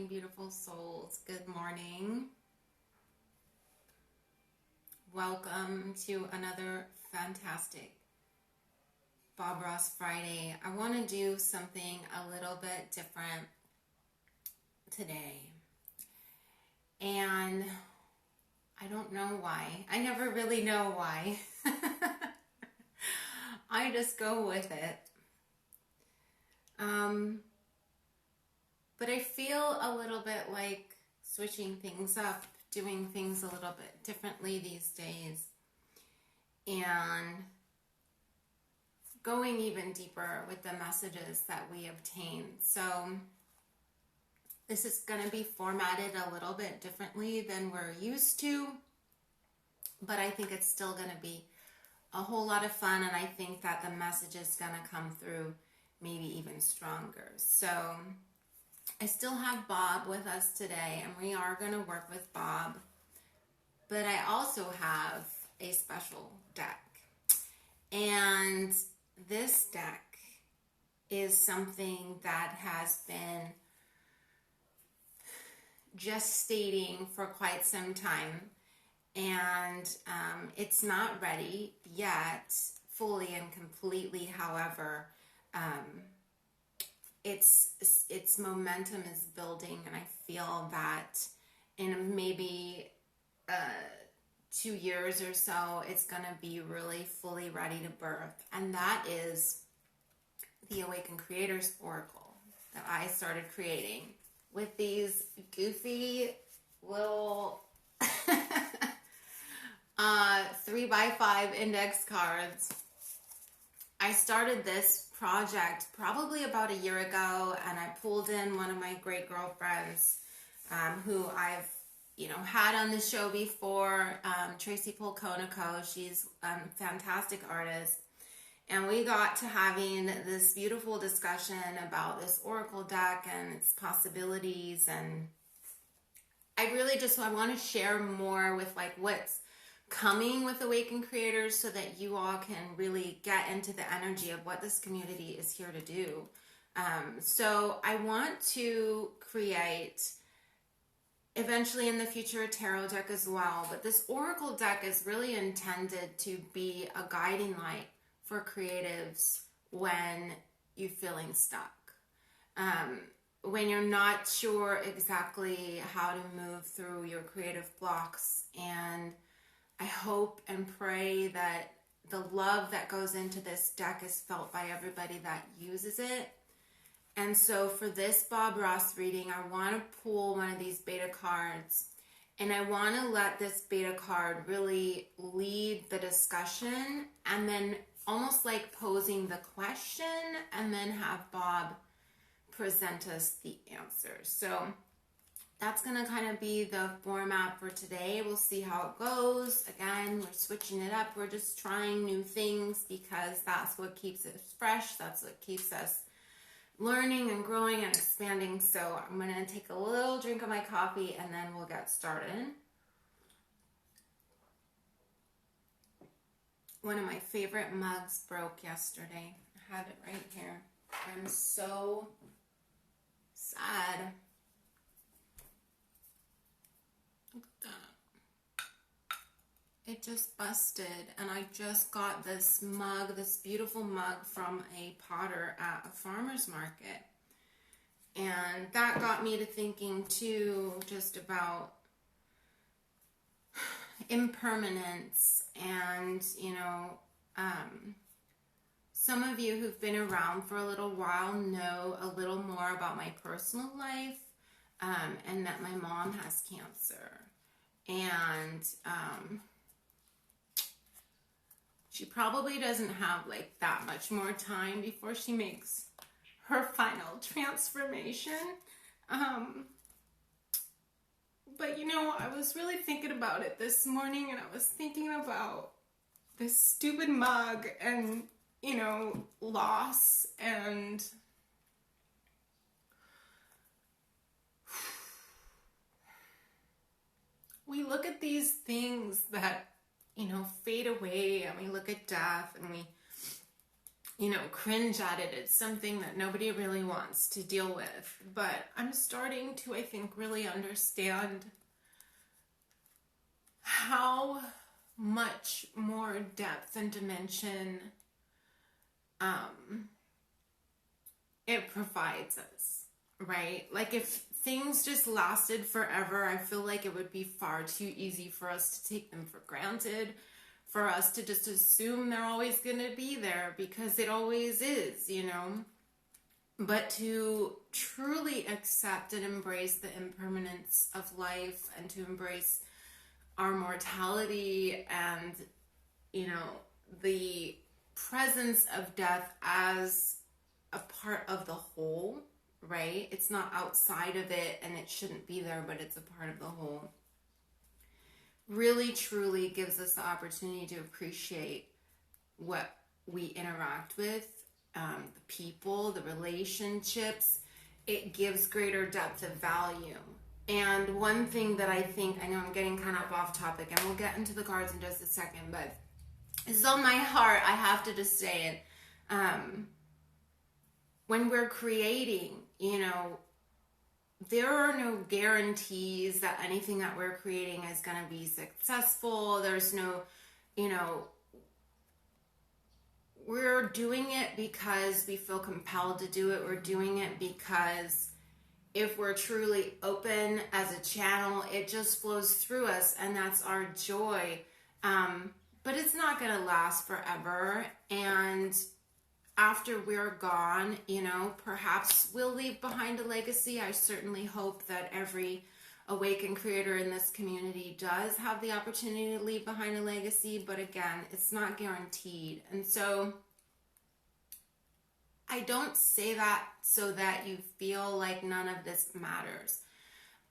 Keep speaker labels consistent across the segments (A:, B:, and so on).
A: beautiful souls. Good morning. Welcome to another fantastic Bob Ross Friday. I want to do something a little bit different today. And I don't know why. I never really know why. I just go with it. But I feel a little bit like switching things up, doing things a little bit differently these days, and going even deeper with the messages that we obtain. So this is going to be formatted a little bit differently than we're used to, but I think it's still going to be a whole lot of fun, and I think that the message is going to come through maybe even stronger. So I still have Bob with us today, and we are going to work with Bob, but I also have a special deck. And this deck is something that has been gestating for quite some time, and it's not ready yet fully and completely. However, its momentum is building, and I feel that in maybe 2 years or so, it's going to be really fully ready to birth. And that is the Awakened Creators Oracle that I started creating with these goofy little 3x5 index cards. I started this project probably about a year ago, and I pulled in one of my great girlfriends who I've had on the show before, Tracy Polconico. She's a fantastic artist, and we got to having this beautiful discussion about this oracle deck and its possibilities. And I want to share more with what's coming with Awakened Creators, so that you all can really get into the energy of what this community is here to do. So I want to create eventually in the future a tarot deck as well, but this oracle deck is really intended to be a guiding light for creatives when you're feeling stuck, when you're not sure exactly how to move through your creative blocks. And I hope and pray that the love that goes into this deck is felt by everybody that uses it. And so for this Bob Ross reading, I want to pull one of these beta cards, and I want to let this beta card really lead the discussion, and then almost like posing the question, and then have Bob present us the answer. So that's going to kind of be the format for today. We'll see how it goes. Again, we're switching it up. We're just trying new things because that's what keeps it fresh. That's what keeps us learning and growing and expanding. So I'm going to take a little drink of my coffee, and then we'll get started. One of my favorite mugs broke yesterday. I have it right here. I'm so sad. It just busted, and I just got this mug, this beautiful mug from a potter at a farmer's market. And that got me to thinking too, just about impermanence. And some of you who've been around for a little while know a little more about my personal life, and that my mom has cancer. And she probably doesn't have that much more time before she makes her final transformation. But I was really thinking about it this morning, and I was thinking about this stupid mug and, loss. And we look at these things that fade away, and we look at death, and we cringe at it. It's something that nobody really wants to deal with. But I'm starting to, I think, really understand how much more depth and dimension it provides us, right? Like if things just lasted forever, I feel like it would be far too easy for us to take them for granted, for us to just assume they're always going to be there because it always is, But to truly accept and embrace the impermanence of life and to embrace our mortality and, the presence of death as a part of the whole, right? It's not outside of it and it shouldn't be there, but it's a part of the whole. Really, truly gives us the opportunity to appreciate what we interact with, the people, the relationships. It gives greater depth of value. And one thing that I think, I know I'm getting kind of off topic, and we'll get into the cards in just a second, but it's on my heart, I have to just say it. When we're creating, there are no guarantees that anything that we're creating is going to be successful. There's no, we're doing it because we feel compelled to do it. We're doing it because if we're truly open as a channel, it just flows through us, and that's our joy. But it's not going to last forever. And after we're gone, perhaps we'll leave behind a legacy. I certainly hope that every awakened creator in this community does have the opportunity to leave behind a legacy. But again, it's not guaranteed. And so I don't say that so that you feel like none of this matters.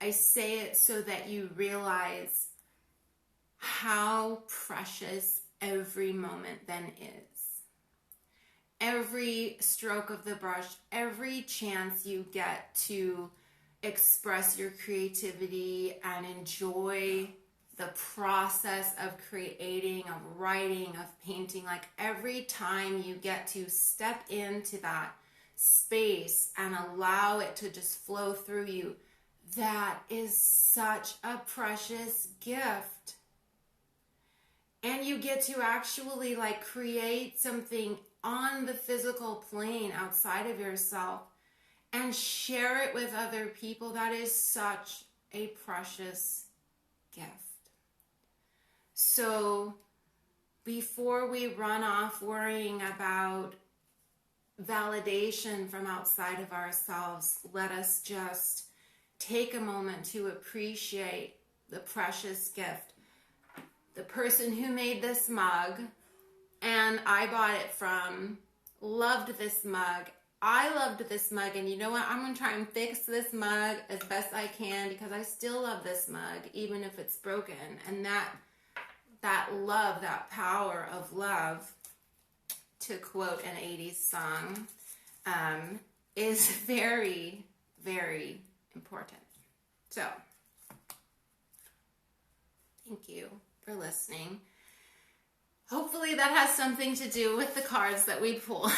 A: I say it so that you realize how precious every moment then is. Every stroke of the brush, every chance you get to express your creativity and enjoy the process of creating, of writing, of painting, like every time you get to step into that space and allow it to just flow through you, that is such a precious gift. And you get to actually create something on the physical plane outside of yourself and share it with other people. That is such a precious gift. So before we run off worrying about validation from outside of ourselves, let us just take a moment to appreciate the precious gift. The person who made this mug, and I bought it from, loved this mug. I loved this mug, and you know what? I'm going to try and fix this mug as best I can because I still love this mug, even if it's broken. And that love, that power of love, to quote an 80s song, is very, very important. So, thank you for listening. Hopefully that has something to do with the cards that we pull.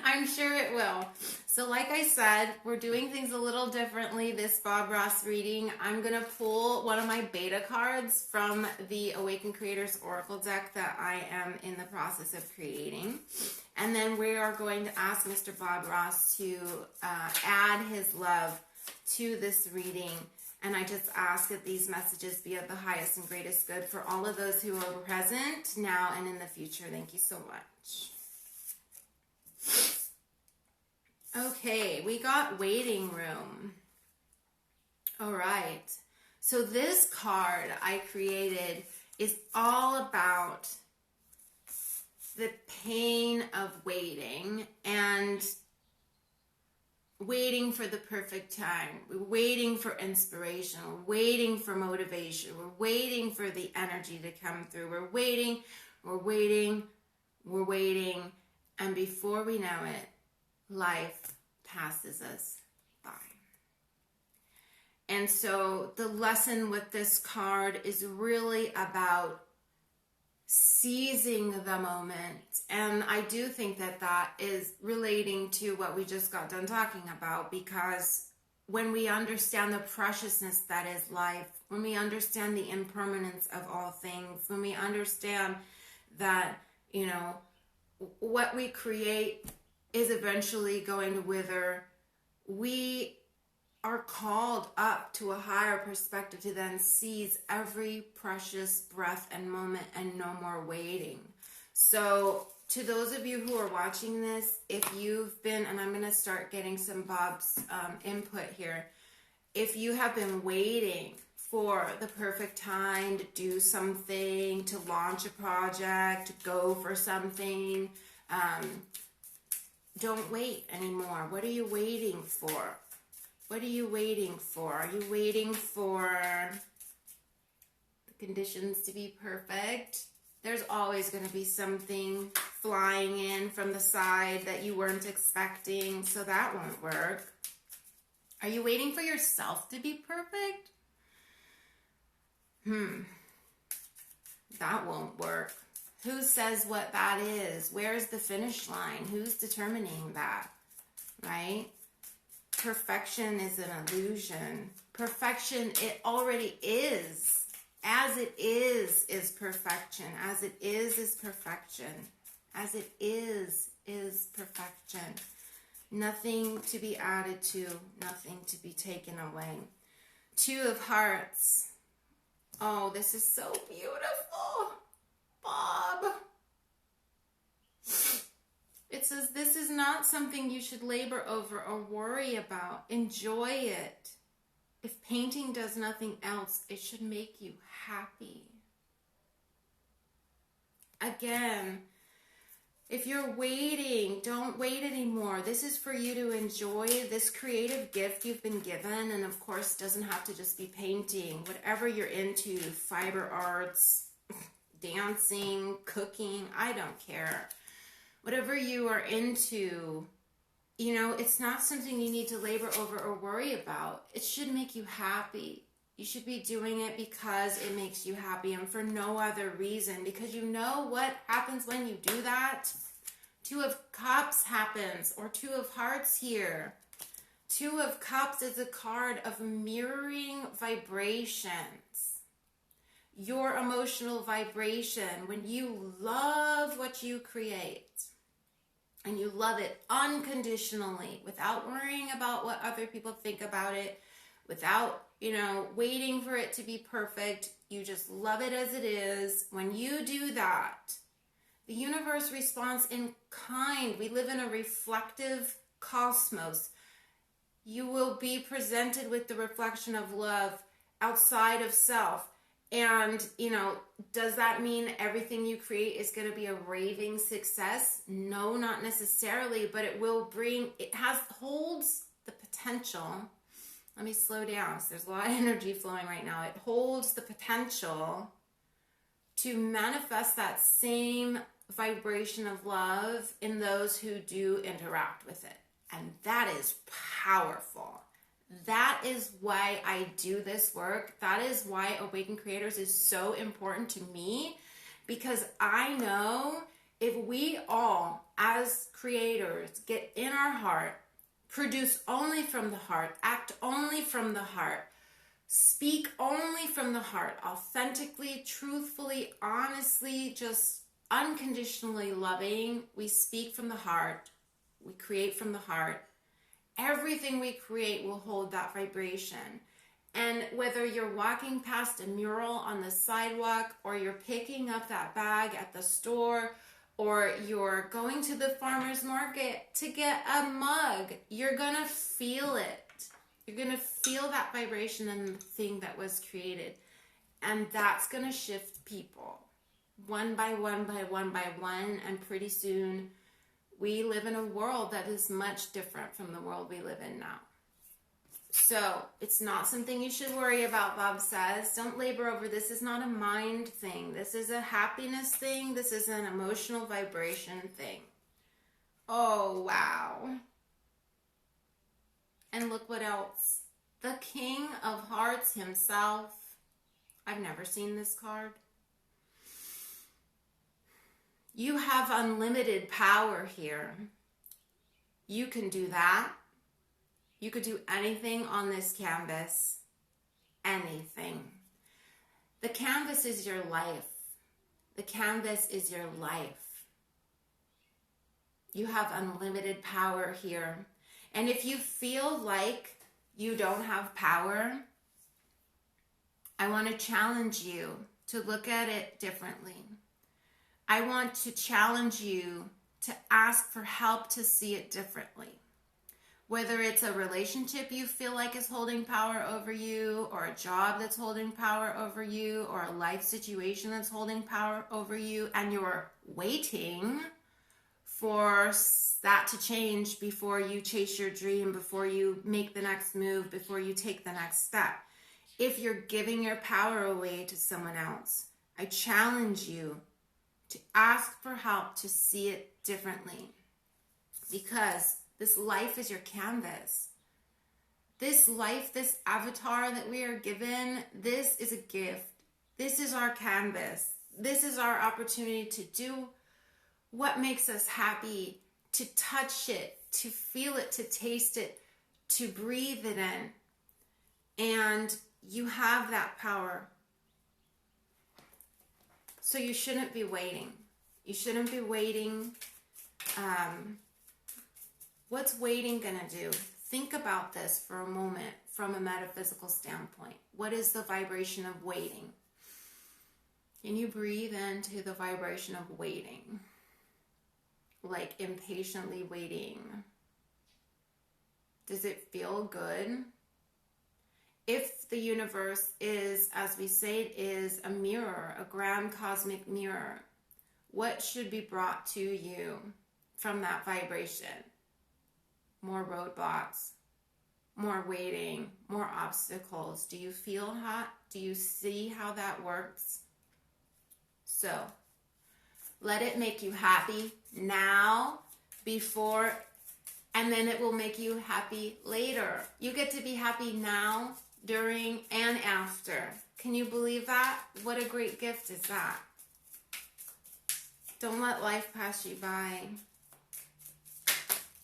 A: I'm sure it will. So like I said, we're doing things a little differently this Bob Ross reading. I'm going to pull one of my beta cards from the Awakened Creators Oracle deck that I am in the process of creating. And then we are going to ask Mr. Bob Ross to add his love to this reading. And I just ask that these messages be of the highest and greatest good for all of those who are present now and in the future. Thank you so much. Okay, we got waiting room. All right. So this card I created is all about the pain of waiting and waiting for the perfect time. We're waiting for inspiration. We're waiting for motivation. We're waiting for the energy to come through. We're waiting. And before we know it, life passes us by. And so the lesson with this card is really about seizing the moment. And I do think that that is relating to what we just got done talking about, because when we understand the preciousness that is life, when we understand the impermanence of all things, when we understand that, you know, what we create is eventually going to wither, we are called up to a higher perspective to then seize every precious breath and moment and no more waiting. So to those of you who are watching this, if you've been, and I'm going to start getting some Bob's input here, if you have been waiting for the perfect time to do something, to launch a project, to go for something, don't wait anymore. What are you waiting for? What are you waiting for? Are you waiting for the conditions to be perfect? There's always going to be something flying in from the side that you weren't expecting, so that won't work. Are you waiting for yourself to be perfect? That won't work. Who says what that is? Where's the finish line? Who's determining that? Right? Perfection is an illusion. Perfection, it already is. As it is perfection. As it is perfection. As it is perfection. Nothing to be added to, nothing to be taken away. 2 of Hearts. Oh, this is so beautiful, Bob. It says, this is not something you should labor over or worry about. Enjoy it. If painting does nothing else, it should make you happy. Again, if you're waiting, don't wait anymore. This is for you to enjoy this creative gift you've been given. And of course, it doesn't have to just be painting. Whatever you're into, fiber arts, dancing, cooking, I don't care. Whatever you are into, you know, it's not something you need to labor over or worry about. It should make you happy. You should be doing it because it makes you happy and for no other reason. Because you know what happens when you do that? 2 of Cups happens, or 2 of Hearts here. 2 of Cups is a card of mirroring vibrations. Your emotional vibration, when you love what you create, and you love it unconditionally, without worrying about what other people think about it, without, you know, waiting for it to be perfect, you just love it as it is. When you do that, the universe responds in kind. We live in a reflective cosmos. You will be presented with the reflection of love outside of self. And, you know, does that mean everything you create is going to be a raving success? No, not necessarily, but it will bring, holds the potential. Let me slow down. So there's a lot of energy flowing right now. It holds the potential to manifest that same vibration of love in those who do interact with it. And that is powerful. That is why I do this work. That is why Awakened Creators is so important to me, because I know if we all, as creators, get in our heart, produce only from the heart, act only from the heart, speak only from the heart, authentically, truthfully, honestly, just unconditionally loving, we speak from the heart, we create from the heart, everything we create will hold that vibration. And whether you're walking past a mural on the sidewalk, or you're picking up that bag at the store, or you're going to the farmer's market to get a mug, you're gonna feel it. You're gonna feel that vibration in the thing that was created. And that's gonna shift people one by one by one by one. And pretty soon, we live in a world that is much different from the world we live in now. So it's not something you should worry about, Bob says. Don't labor over this. This is not a mind thing. This is a happiness thing. This is an emotional vibration thing. Oh, wow. And look what else. The King of Hearts himself. I've never seen this card. You have unlimited power here. You can do that. You could do anything on this canvas. Anything. The canvas is your life. The canvas is your life. You have unlimited power here. And if you feel like you don't have power, I want to challenge you to look at it differently. I want to challenge you to ask for help to see it differently. Whether it's a relationship you feel like is holding power over you, or a job that's holding power over you, or a life situation that's holding power over you, and you're waiting for that to change before you chase your dream, before you make the next move, before you take the next step. If you're giving your power away to someone else, I challenge you to ask for help to see it differently, because this life is your canvas. This life, this avatar that we are given, this is a gift. This is our canvas. This is our opportunity to do what makes us happy, to touch it, to feel it, to taste it, to breathe it in. And you have that power. So you shouldn't be waiting. You shouldn't be waiting. What's waiting gonna do? Think about this for a moment from a metaphysical standpoint. What is the vibration of waiting? Can you breathe into the vibration of waiting? Like impatiently waiting. Does it feel good? If the universe is, as we say it is, a mirror, a grand cosmic mirror, what should be brought to you from that vibration? More roadblocks, more waiting, more obstacles. Do you feel hot? Do you see how that works? So, let it make you happy now, before, and then it will make you happy later. You get to be happy now, during, and after. Can you believe that? What a great gift is that? Don't let life pass you by.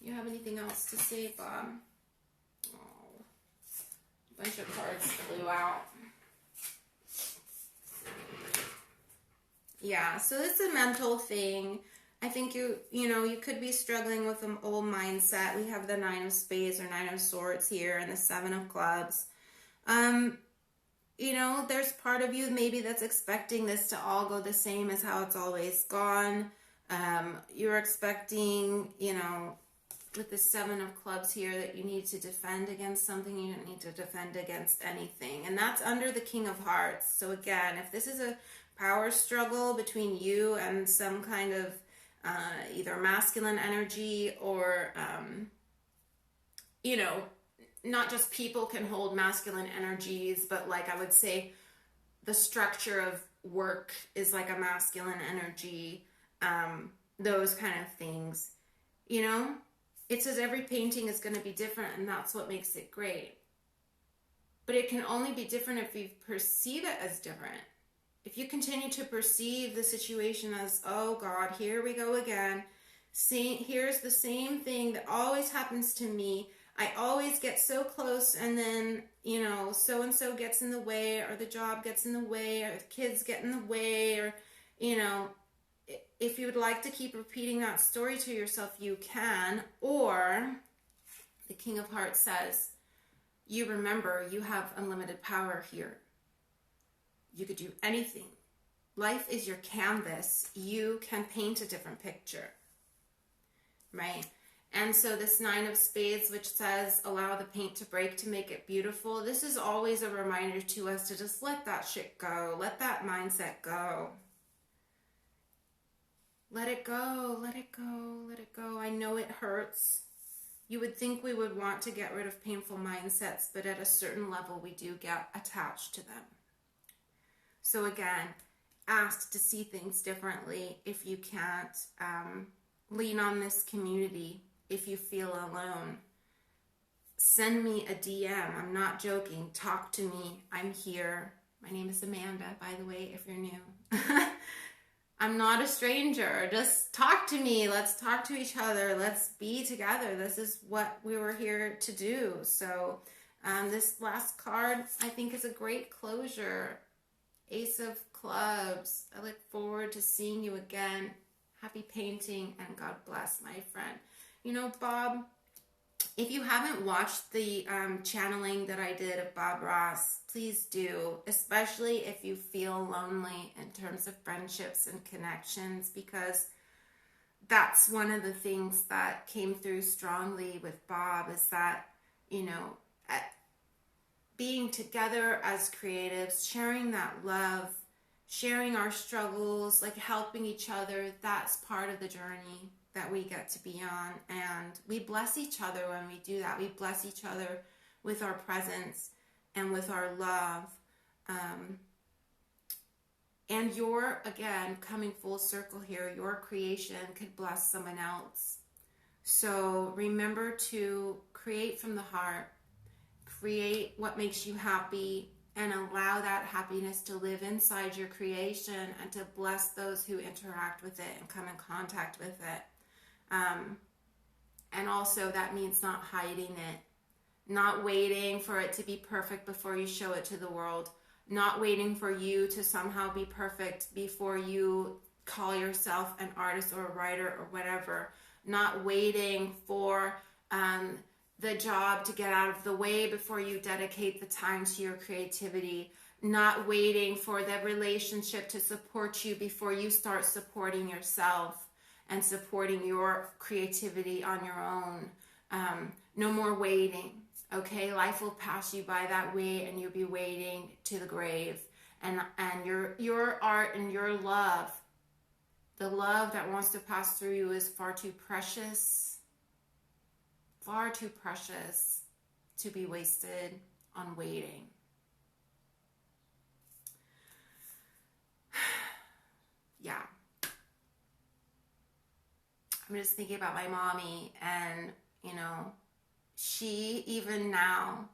A: You have anything else to say, Bob? Oh, a bunch of cards flew out. Yeah, so it's a mental thing. I think you could be struggling with an old mindset. We have the 9 of Spades or 9 of Swords here and the 7 of Clubs. There's part of you maybe that's expecting this to all go the same as how it's always gone. You're expecting, with the 7 of Clubs here, that you need to defend against something. You don't need to defend against anything. And that's under the King of Hearts. So again, if this is a power struggle between you and some kind of either masculine energy or, not just people can hold masculine energies, but like I would say the structure of work is like a masculine energy, those kind of things, It says every painting is going to be different, and that's what makes it great. But it can only be different if you perceive it as different. If you continue to perceive the situation as, oh God, here we go again. Here's the same thing that always happens to me. I always get so close, and then, so-and-so gets in the way, or the job gets in the way, or the kids get in the way, or, if you would like to keep repeating that story to yourself, you can. Or the King of Hearts says, you remember you have unlimited power here. You could do anything. Life is your canvas. You can paint a different picture, right? And so this 9 of Spades, which says, allow the paint to break to make it beautiful. This is always a reminder to us to just let that shit go. Let that mindset go. Let it go, let it go, let it go. I know it hurts. You would think we would want to get rid of painful mindsets, but at a certain level, we do get attached to them. So again, ask to see things differently. If you can't, lean on this community. If you feel alone, send me a DM. I'm not joking. Talk to me. I'm here. My name is Amanda, by the way, if you're new. I'm not a stranger. Just talk to me. Let's talk to each other. Let's be together. This is what we were here to do. So this last card, I think, is a great closure. Ace of Clubs. I look forward to seeing you again. Happy painting, and God bless, my friend. You know, Bob, if you haven't watched the channeling that I did of Bob Ross, please do, especially if you feel lonely in terms of friendships and connections, because that's one of the things that came through strongly with Bob, is that, you know, being together as creatives, sharing that love, sharing our struggles, like helping each other, that's part of the journey that we get to be on. And we bless each other when we do that. We bless each other with our presence and with our love. And your, again, coming full circle here, your creation could bless someone else. So remember to create from the heart, create what makes you happy, and allow that happiness to live inside your creation and to bless those who interact with it and come in contact with it. And also that means not hiding it, not waiting for it to be perfect before you show it to the world, not waiting for you to somehow be perfect before you call yourself an artist or a writer or whatever, not waiting for the job to get out of the way before you dedicate the time to your creativity, not waiting for the relationship to support you before you start supporting yourself and supporting your creativity on your own. No more waiting, okay? Life will pass you by that way, and you'll be waiting to the grave. And your art and your love, the love that wants to pass through you, is far too precious to be wasted on waiting. Yeah. I'm just thinking about my mommy, and, you know, she, even now,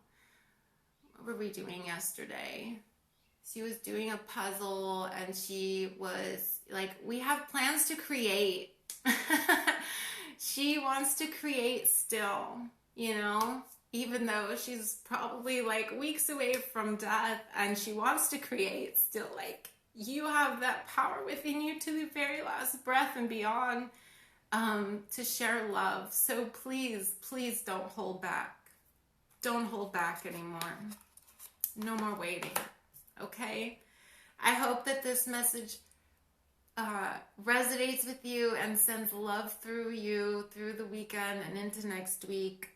A: what were we doing yesterday? She was doing a puzzle, and she was like, we have plans to create. She wants to create still, you know, even though she's probably like weeks away from death, and she wants to create still. Like, you have that power within you to the very last breath and beyond, to share love. So please, please don't hold back. Don't hold back anymore. No more waiting. Okay? I hope that this message resonates with you and sends love through you through the weekend and into next week.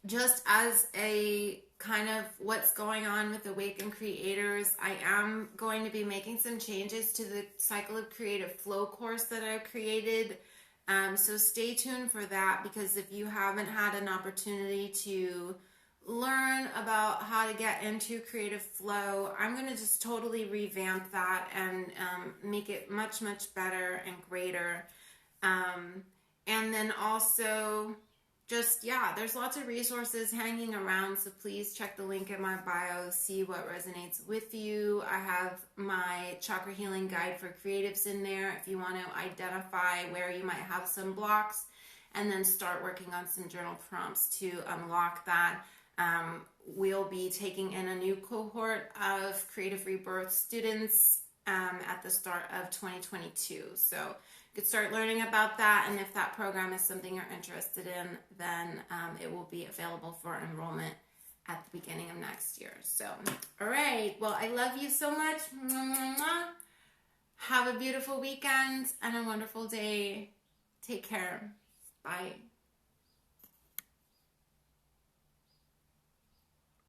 A: Just as a kind of what's going on with Awakened Creators, I am going to be making some changes to the Cycle of Creative Flow course that I've created. So stay tuned for that, because if you haven't had an opportunity to learn about how to get into creative flow, I'm going to just totally revamp that and make it much, much better and greater. And then also just, yeah, there's lots of resources hanging around, so please check the link in my bio, see what resonates with you. I have my chakra healing guide for creatives in there if you want to identify where you might have some blocks, and then start working on some journal prompts to unlock that. We'll be taking in a new cohort of Creative Rebirth students at the start of 2022. So you could start learning about that, and if that program is something you're interested in, then it will be available for enrollment at the beginning of next year. So, all right. Well, I love you so much. Have a beautiful weekend and a wonderful day. Take care. Bye.